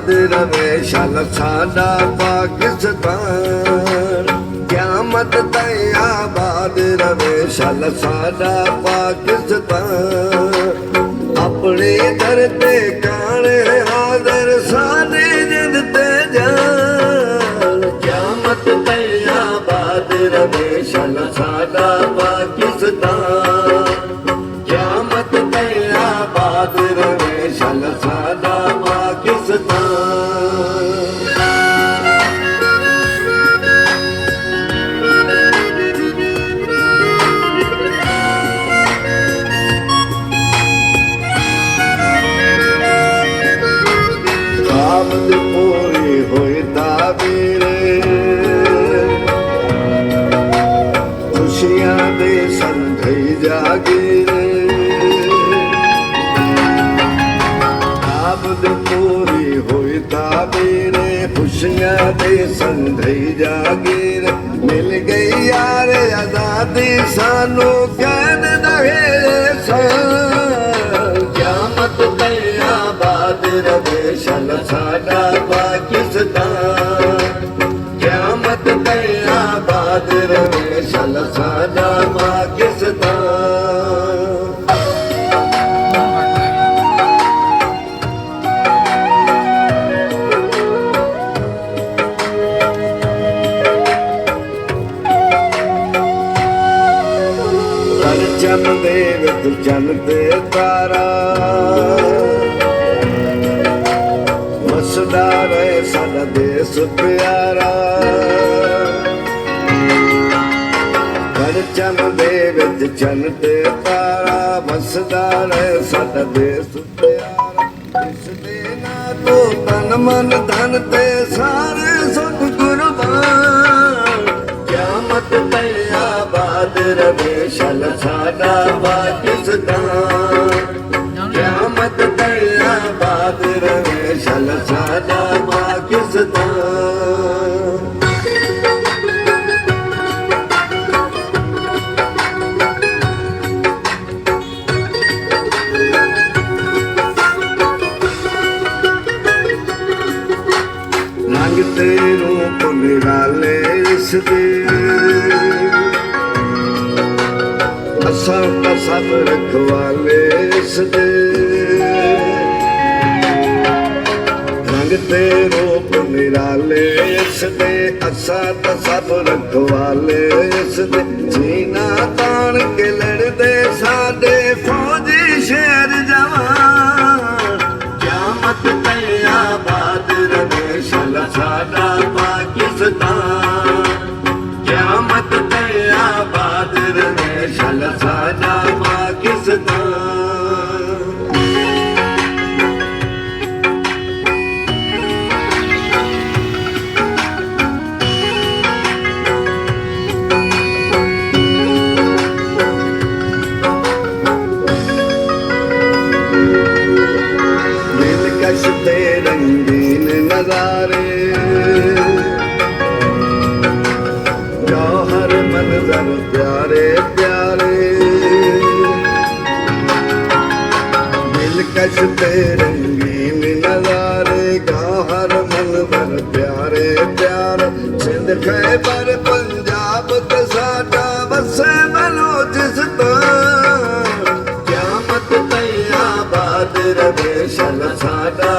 आबाद रवे शल साडा पाकिस्तान। क़यामत ताईं आबाद रवे शल साडा पाकिस्तान। अपने दर ते काने हाज़र साडे जिंद ते जान। क़यामत ताईं आबाद रवे शल साडा पाकिस्तान। क़यामत ताईं आबाद रवे शल साडा पाकिस्तान। आमद पूरी हुई ताबीर खुशियां दे संधई जागीर। आमद पूरी हुई ताबीर खुशियां दे संधई जागीर। मिल गई यार आजादी सानू कैद रहे क़यामत ताईं आबाद रवे शल साडा पाकिस्तान। क़यामत ताईं आबाद रवे शल साडा पाकिस्तान। चन दे विच चन ते तारा वसदा रहे साडा देश प्यारा। हर चन दे विच चन ते तारा वसदा रहे साडा देश प्यारा। इस दे ना तो तन मन धन ते सारे सुख कुर्बान। क़यामत ताईं आबाद रवे शल साडा पाकिस्तान। क़यामत ताईं आबाद रवे शल साडा पाकिस्तान। रंग ते रूप निराले इस दे असां तां सब रखवाले इस दे। रंग ते रूप निराले इस दे असां तां सब रखवाले इस दे। सीना तान के लड़दे साडे फौजी शेर जवान। क़यामत ताईं आबाद रवे शल साडा पाकिस्तान। क़यामत ताईं आबाद रवे शल साडा पाकिस्तान। दिलकश ते रंगीन नजारे जौहर मंजर प्यारे प्यारे। दिलकश ते रंगीन नजारे गौहर मंजर प्यारे प्यारे। सिंध खैबर पंजाब ते साडा वसे बलूचिस्तान। क़यामत ताईं आबाद रवे शल साडा